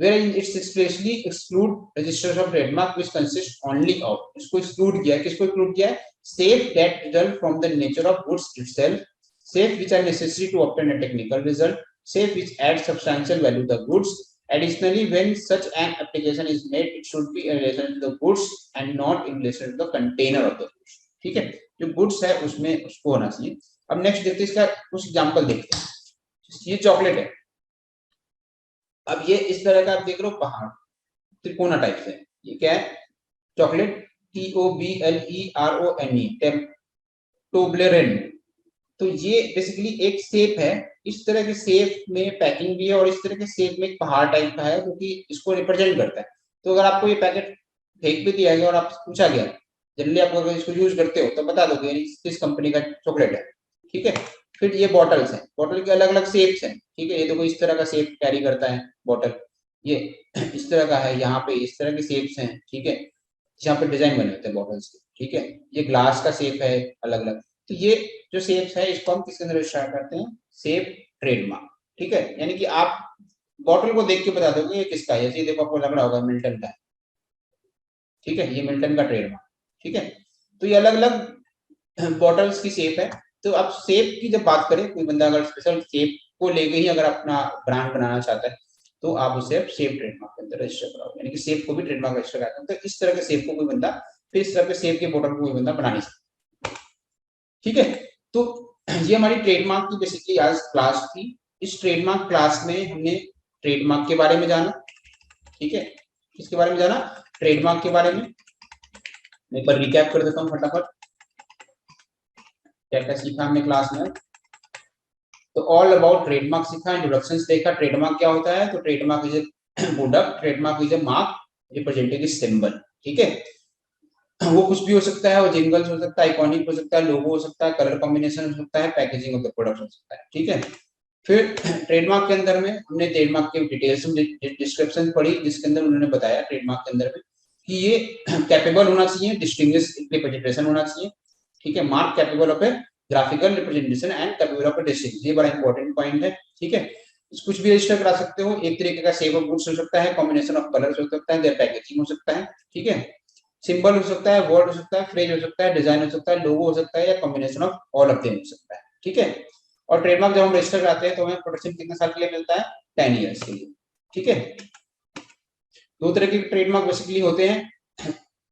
wherein it's expressly exclude registration of trademark which consists only of, इसको exclude किया है, किसको exclude किया है, safe that result from the nature of goods itself, safe which are necessary to obtain a technical result, safe which add substantial value to the goods. Additionally, when such an application is made, it should be in relation to the goods and not in relation to the container of the goods, ठीक है। जो goods है उसमें उसको होना चाहिए। अब next देखते हैं इसका कुछ एग्जांपल देखते हैं। ये चॉकलेट है, अब ये इस तरह का आप देख लो पहाड़ त्रिकोना टाइप से, ये क्या है, चॉकलेट, TOBLERONE, टोब्लेरेन। तो ये बेसिकली एक सेप है, इस तरह के सेप में पैकिंग भी है और इस तरह के सेप में एक पहाड़ टाइप का है जो कि इसको रिप्रेजेंट करता है। तो अगर आपको ये पैकेट फेंक भी दिया गया और आपसे पूछा गया, जनरली आप अगर इसको यूज करते हो तो बता दोगे किस कंपनी का चॉकलेट है, ठीक है। फिर ये बॉटल्स हैं, बॉटल के अलग अलग शेप्स हैं, ठीक है। ये देखो इस तरह का शेप कैरी करता है बॉटल, ये इस तरह का है, यहाँ पे इस तरह के शेप्स हैं, ठीक है, जहाँ पे डिजाइन बने होते हैं बॉटल्स के, ठीक है। ये ग्लास का शेप है अलग अलग। तो ये जो शेप्स है इसको हम किसके अंदर स्टार्ट करते हैं, शेप ट्रेडमार्क, ठीक है। यानी कि आप बॉटल को देख के बता दोगे ये किसका है, जैसे देखो आपको लग रहा होगा मिल्टन का है, ठीक है, ये मिल्टन का ट्रेडमार्क, ठीक है। तो ये अलग अलग बॉटल्स की शेप है, तो आप शेप की जब बात करें, कोई बंदा अगर स्पेशल शेप को लेके ही अगर अपना ब्रांड बनाना चाहता है तो आप उसे शेप ट्रेडमार्क के अंदर रजिस्टर कराओगे, यानी कि शेप को भी ट्रेडमार्क रजिस्टर कराते हैं। तो इस तरह के शेप को कोई बंदा, फिर इस तरह के शेप के बॉर्डर को कोई बंदा बना नहीं सकता। ठीक है, तो ये हमारी ट्रेडमार्क की बेसिकली आज क्लास थी। इस ट्रेडमार्क क्लास में हमने ट्रेडमार्क के बारे में जाना। ठीक है, किसके बारे में जाना? ट्रेडमार्क के बारे में। एक बार रिकैप कर देता हूँ फटाफट, क्या क्या सीखा हमने क्लास में। तो ऑल अबाउट ट्रेडमार्क सीखा, इंट्रोडक्शन देखा, ट्रेडमार्क क्या होता है। तो trademark is a product, trademark is a mark representing symbol. ठीक है, वो कुछ भी हो सकता है, वो जिंगल्स हो सकता है, आइकॉनिक हो सकता है, लोगो हो सकता है, कलर कॉम्बिनेशन हो सकता है, पैकेजिंग ऑफ द प्रोडक्ट हो सकता है। ठीक है, फिर ट्रेडमार्क के अंदर में हमने ट्रेडमार्क के डिटेल्स में डिस्क्रिप्शन पढ़ी, जिसके अंदर उन्होंने बताया ट्रेडमार्क के अंदर में कि ये कैपेबल होना चाहिए, डिस्टिंग्विश रिप्रेजेंटेशन होना चाहिए। ठीक है, mark capable of a graphical representation and capable of a distinguish, ये बड़ा इंपॉर्टेंट पॉइंट है। ठीक है, कुछ भी रजिस्टर करा सकते हो, एक तरीके का शेप ऑफ गुड्स हो सकता है, कॉम्बिनेशन ऑफ कलर्स हो सकता है, देयर पैकेजिंग हो सकता है। ठीक है, सिंबल हो सकता है, वर्ड हो सकता है, फ्रेज हो सकता है, डिजाइन हो सकता है, लोगो हो सकता है, या combination of all of them हो सकता है। ठीक है, और ट्रेडमार्क जब हम रजिस्टर कराते हैं तो हमें प्रोटेक्शन कितने साल के लिए मिलता है? 10 इयर्स के लिए। ठीक है, दो तरह के ट्रेडमार्क बेसिकली होते हैं,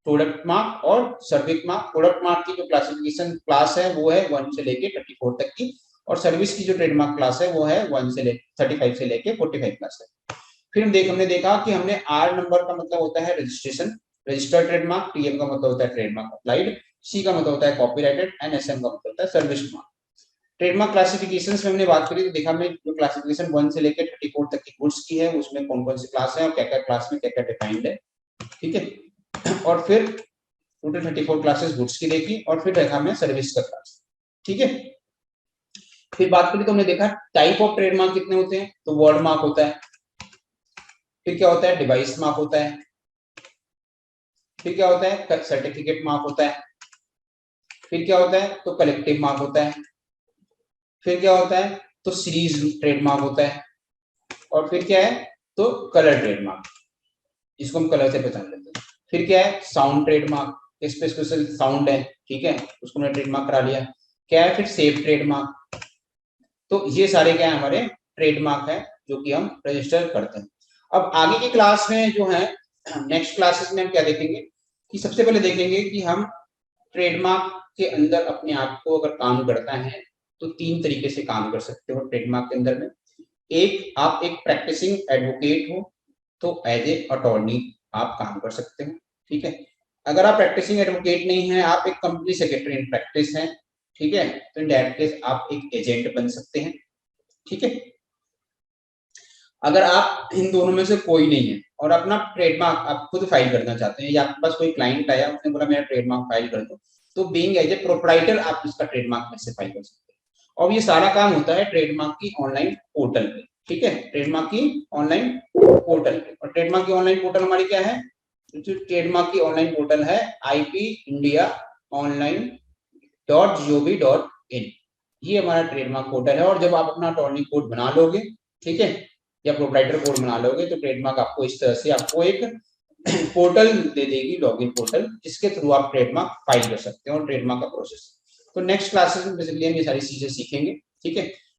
प्रोडक्ट मार्क और सर्विस मार्क। प्रोडक्ट मार्क की जो क्लासिफिकेशन क्लास है वो है 1 से लेके 34 तक की, और सर्विस की जो ट्रेडमार्क क्लास है वो है 1 से लेके 35 से लेके 45 क्लास तक। फिर हमने देखा कि हमने आर नंबर का मतलब होता है रजिस्ट्रेशन, रजिस्टर्ड ट्रेडमार्क, टीएम का मतलब होता है ट्रेडमार्क अप्लाइड, सी का मतलब होता है कॉपीराइटेड, एंड एसएम का मतलब होता है सर्विस मार्क। ट्रेडमार्क क्लासिफिकेशंस में हमने बात करी तो देखा हमने जो क्लासिफिकेशन 1 से लेकर 34 तक की गुड्स की है, उसमें कौन कौन सी क्लास है और क्या क्या क्लास में क्या क्या डिफाइंड है। ठीक है, और फिर टोटल 34 क्लासेस गुड्स की देखी, और फिर देखा हमने सर्विस का क्लास। ठीक है, फिर बात करी तो हमने देखा टाइप ऑफ ट्रेडमार्क कितने होते हैं। तो वर्ड मार्क होता है, फिर क्या होता है? डिवाइस मार्क होता है, फिर क्या होता है? सर्टिफिकेट मार्क होता है, फिर क्या होता है? तो कलेक्टिव मार्क होता है, फिर क्या होता है? तो सीरीज ट्रेडमार्क होता है, और फिर क्या है? तो कलर ट्रेडमार्क, जिसको हम कलर से पहचान लेते हैं। फिर क्या है? साउंड ट्रेडमार्क, इस पे स्पेशल साउंड है। ठीक है, उसको हमने ट्रेडमार्क करा लिया। क्या है? फिर सेफ ट्रेडमार्क। तो ये सारे क्या है? हमारे ट्रेडमार्क है जो कि हम रजिस्टर करते हैं। अब आगे की क्लास में जो है, नेक्स्ट क्लासेस में हम क्या देखेंगे कि सबसे पहले देखेंगे कि हम ट्रेडमार्क के अंदर अपने आप को अगर काम करता है तो 3 तरीके से काम कर सकते हो ट्रेडमार्क के अंदर में। एक, आप एक प्रैक्टिसिंग एडवोकेट हो तो एज ए अटॉर्नी आप काम कर सकते हो। ठीक है, अगर आप प्रैक्टिसिंग एडवोकेट नहीं है, आप एक कंपनी सेक्रेटरी इन प्रैक्टिस हैं, ठीक है, तो इन दैट केस आप एक एजेंट बन सकते हैं। ठीक है, अगर आप इन दोनों में से कोई नहीं है और अपना ट्रेडमार्क आप खुद फाइल करना चाहते हैं, या आपके पास कोई क्लाइंट आया उसने बोला मेरा ट्रेडमार्क फाइल कर दो, तो बीइंग एज ए प्रोप्राइटर आप इसका ट्रेडमार्क में से फाइल कर सकते हैं। और ये सारा काम होता है ट्रेडमार्क की ऑनलाइन पोर्टल पे। ठीक है, ट्रेडमार्क की ऑनलाइन पोर्टल पे, और ट्रेडमार्क की ऑनलाइन पोर्टल हमारी क्या है? ट्रेडमार्क की ऑनलाइन पोर्टल है ipindiaonline.gov.in, ये हमारा ट्रेडमार्क पोर्टल है। और जब आप अपना अटॉर्नी कोड बना लोगे, ठीक है, या प्रोप्राइटर कोड बना लोगे, तो ट्रेडमार्क आपको इस तरह से आपको एक पोर्टल दे देगी, लॉगिन पोर्टल, जिसके थ्रू आप ट्रेडमार्क फाइल कर सकते हो और ट्रेडमार्क का प्रोसेस। तो नेक्स्ट क्लासेस में बेसिकली हम ये सारी चीजें सीखेंगे। ठीक है,